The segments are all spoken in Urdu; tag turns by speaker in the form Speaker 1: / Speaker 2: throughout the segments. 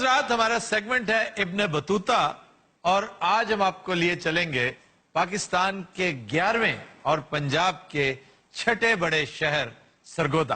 Speaker 1: حضرات ہمارا سیگمنٹ ہے ابن بطوطہ اور آج ہم آپ کو لیے چلیں گے پاکستان کے 11ویں اور پنجاب کے 6 بڑے شہر سرگودا.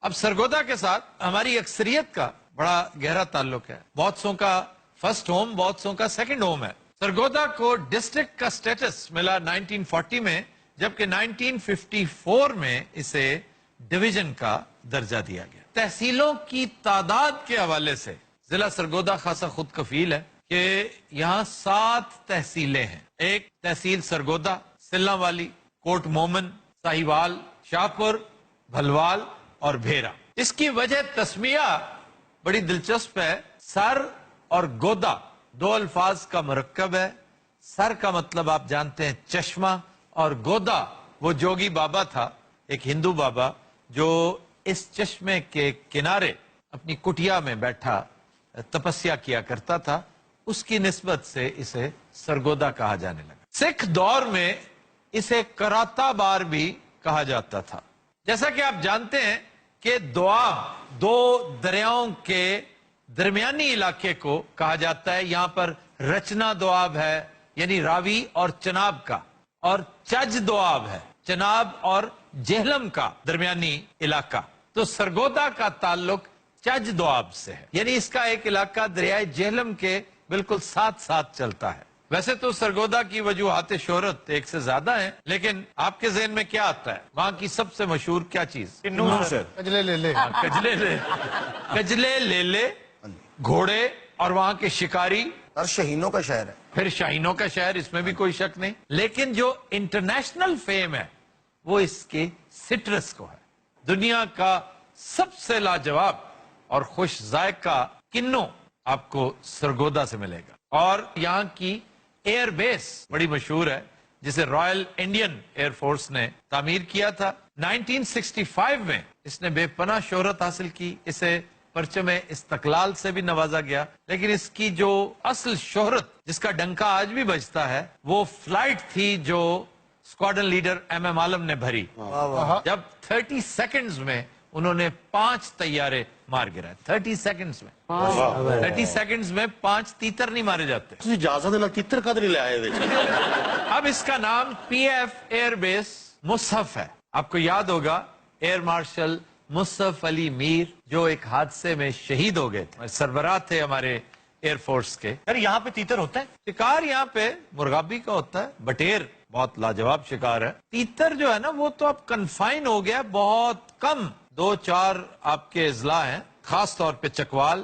Speaker 1: اب سرگودا کے ساتھ ہماری اکثریت کا بڑا گہرا تعلق ہے. بہت سو کا فرسٹ ہوم، بہت سو کا سیکنڈ ہوم ہے. سرگودا کو ڈسٹرکٹ کا سٹیٹس ملا 1940 میں، جبکہ 1954 میں اسے ڈویژن کا درجہ دیا گیا. تحصیلوں کی تعداد کے حوالے سے ضلع سرگودا خاصا خود کفیل ہے کہ یہاں 7 تحصیلیں ہیں. ایک تحصیل سرگودا، سلہ والی، کوٹ مومن، ساہیوال، شاہپور، بھلوال اور بھیرا. اس کی وجہ تسمیہ بڑی دلچسپ ہے. سر اور گودا 2 الفاظ کا مرکب ہے. سر کا مطلب آپ جانتے ہیں چشمہ، اور گودا وہ جوگی بابا تھا، ایک ہندو بابا جو اس چشمے کے کنارے اپنی کٹیا میں بیٹھا تپسیا کیا کرتا تھا. اس کی نسبت سے اسے سرگودا کہا جانے لگا. سکھ دور میں اسے کراتا بار بھی کہا جاتا تھا. جیسا کہ آپ جانتے ہیں کہ دوآب 2 دریاؤں کے درمیانی علاقے کو کہا جاتا ہے. یہاں پر رچنا دوآب ہے یعنی راوی اور چناب کا، اور چج دوآب ہے چناب اور جہلم کا درمیانی علاقہ. تو سرگودا کا تعلق چج دوآب سے ہے، یعنی اس کا ایک علاقہ دریائے جہلم کے بالکل ساتھ ساتھ چلتا ہے. ویسے تو سرگودا کی وجوہات شہرت 1 سے زیادہ ہیں، لیکن آپ کے ذہن میں کیا آتا ہے؟ وہاں کی سب سے مشہور کیا چیز؟
Speaker 2: کجلے لے لے.
Speaker 1: کجلے لے لے، گھوڑے اور وہاں کے شکاری.
Speaker 2: اور شہینوں کا شہر ہے.
Speaker 1: پھر شاہینوں کا شہر، اس میں بھی کوئی شک نہیں. لیکن جو انٹرنیشنل فیم ہے وہ اس کے سٹرس کو ہے. دنیا کا سب سے لاجواب اور خوش ذائقہ کنو آپ کو سرگودا سے ملے گا. اور یہاں کی ایئر بیس بڑی مشہور ہے جسے رائل انڈین ایئر فورس نے تعمیر کیا تھا. 1965 میں اس نے بے پناہ شہرت حاصل کی. اسے پرچم استقلال سے بھی نوازا گیا. لیکن اس کی جو اصل شہرت جس کا ڈنکا آج بھی بجتا ہے وہ فلائٹ تھی جو اسکواڈرن لیڈر ایم عالم نے بھری، جب 30 سیکنڈز میں انہوں نے 5 طیارے مار گرائے. 30 سیکنڈز میں 30 سیکنڈز میں 5 تیتر نہیں مارے جاتے.
Speaker 3: اجازت ہے تیتر قدر نہیں لائے.
Speaker 1: اب اس کا نام پی ایف ایئر بیس مصحف ہے. آپ کو یاد ہوگا ایئر مارشل مصحف علی میر جو ایک حادثے میں شہید ہو گئے تھے، سربراہ تھے ہمارے ایئر فورس کے.
Speaker 3: یہاں پہ تیتر ہوتا ہے؟
Speaker 1: شکار یہاں پہ مرغابی کا ہوتا ہے. بٹیر بہت لاجواب شکار ہے. تیتر جو ہے نا وہ تو اب کنفائن ہو گیا، بہت کم 2-4 آپ کے اضلاع ہیں، خاص طور پہ چکوال،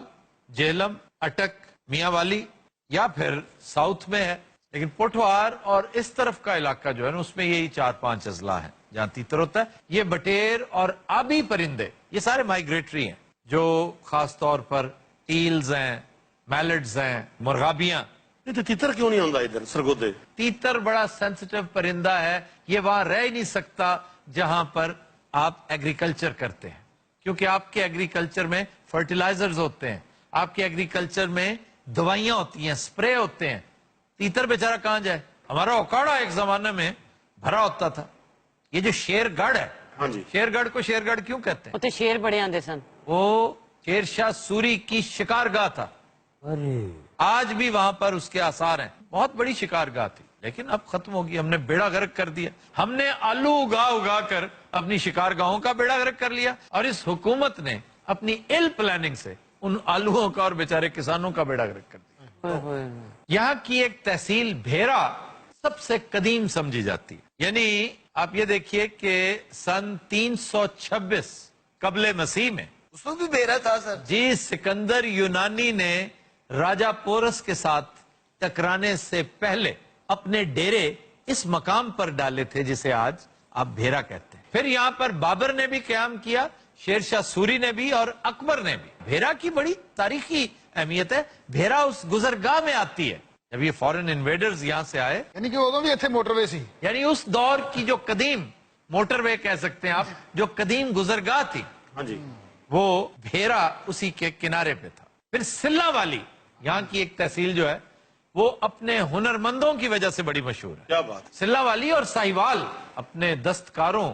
Speaker 1: جہلم، اٹک، میاں والی یا پھر ساؤتھ میں ہے. لیکن پوٹھوار اور اس طرف کا علاقہ جو ہے نا اس میں یہی 4-5 اضلاع ہیں جہاں تیتر ہوتا ہے. یہ بٹیر اور آبی پرندے یہ سارے مائیگریٹری ہیں، جو خاص طور پر ٹیلز ہیں، میلڈز ہیں، مرغابیاں.
Speaker 3: تیتر کیوں نہیں آتا ادھر سرگودے؟
Speaker 1: تیتر بڑا سینسٹیو پرندہ ہے، یہ وہاں رہ ہی نہیں سکتا جہاں پر آپ ایگریکلچر کرتے ہیں، کیونکہ آپ کے ایگریکلچر میں فرٹیلائزرز ہوتے ہیں، آپ کے ایگریکلچر میں دوائیاں ہوتی ہیں، سپرے ہوتے ہیں. تیتر بیچارہ کہاں جائے؟ ہمارا اوکاڑا ایک زمانے میں بھرا ہوتا تھا. یہ جو شیر گڑھ ہے، شیر گڑھ کو شیر گڑھ کیوں کہتے ہیں؟
Speaker 4: شیر بڑے آندے سن.
Speaker 1: وہ شیر شاہ سوری کی شکار گاہ تھا. آج بھی وہاں پر اس کے آثار ہیں. بہت بڑی شکار گاہ تھی، لیکن اب ختم ہوگی. ہم نے بیڑا غرق کر دیا. ہم نے آلو اگا کر اپنی شکار گاہوں کا بیڑا غرق کر لیا، اور اس حکومت نے اپنی ایل پلاننگ سے ان آلووں کا اور بیچارے کسانوں کا بیڑا غرق کر دیا. یہاں کی ایک تحصیل بھیرا سب سے قدیم سمجھی جاتی ہے. یعنی آپ یہ دیکھیے کہ سن 326 قبل مسیح میں
Speaker 2: اس وقت بھی بھیرا تھا سر.
Speaker 1: جی سکندر یونانی نے راجہ پورس کے ساتھ ٹکرانے سے پہلے اپنے ڈیرے اس مقام پر ڈالے تھے جسے آج آپ بھیرا کہتے ہیں. پھر یہاں پر بابر نے بھی قیام کیا، شیر شاہ سوری نے بھی اور اکبر نے بھی. بھیرا کی بڑی تاریخی اہمیت ہے. بھیرا اس گزرگاہ میں آتی ہے جب یہ فورن انویڈرز یہاں سے آئے،
Speaker 2: یعنی کہ وہ بھی ایتھے موٹر وے سی،
Speaker 1: یعنی اس دور کی جو قدیم موٹر وے کہہ سکتے ہیں آپ، جو قدیم گزرگاہ تھی وہ بھیرا اسی کے کنارے پہ تھا. پھر سلہ والی یہاں کی ایک تحصیل جو ہے وہ اپنے ہنرمندوں کی وجہ سے بڑی مشہور ہے.
Speaker 3: کیا بات.
Speaker 1: سلہ والی اور ساہیوال اپنے دستکاروں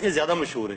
Speaker 3: ਇਹ ਜ਼ਿਆਦਾ ਮਸ਼ਹੂਰ ਹੈ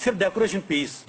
Speaker 3: ਸਿਰਫ ਡੈਕੋਰੇਸ਼ਨ ਪੀਸ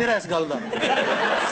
Speaker 3: ਮੇਰਾ ਇਸ ਗੱਲ ਦਾ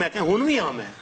Speaker 3: ਮੈਂ ਕਿਹਾ ਹੁਣ ਵੀ ਆ ਮੈਂ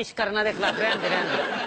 Speaker 4: ਇਸ਼ਕ ਕਰਨਾ ਦੇ ਖਿਲਾਫ ਰਹਿੰਦੇ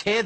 Speaker 1: 6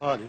Speaker 3: ਹਾਂ ਜੀ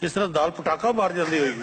Speaker 3: ਜਿਸ ਤਰ੍ਹਾਂ ਦਾਲ ਪਟਾਕਾ ਮਾਰ ਜਾਂਦੀ ਹੋਏਗੀ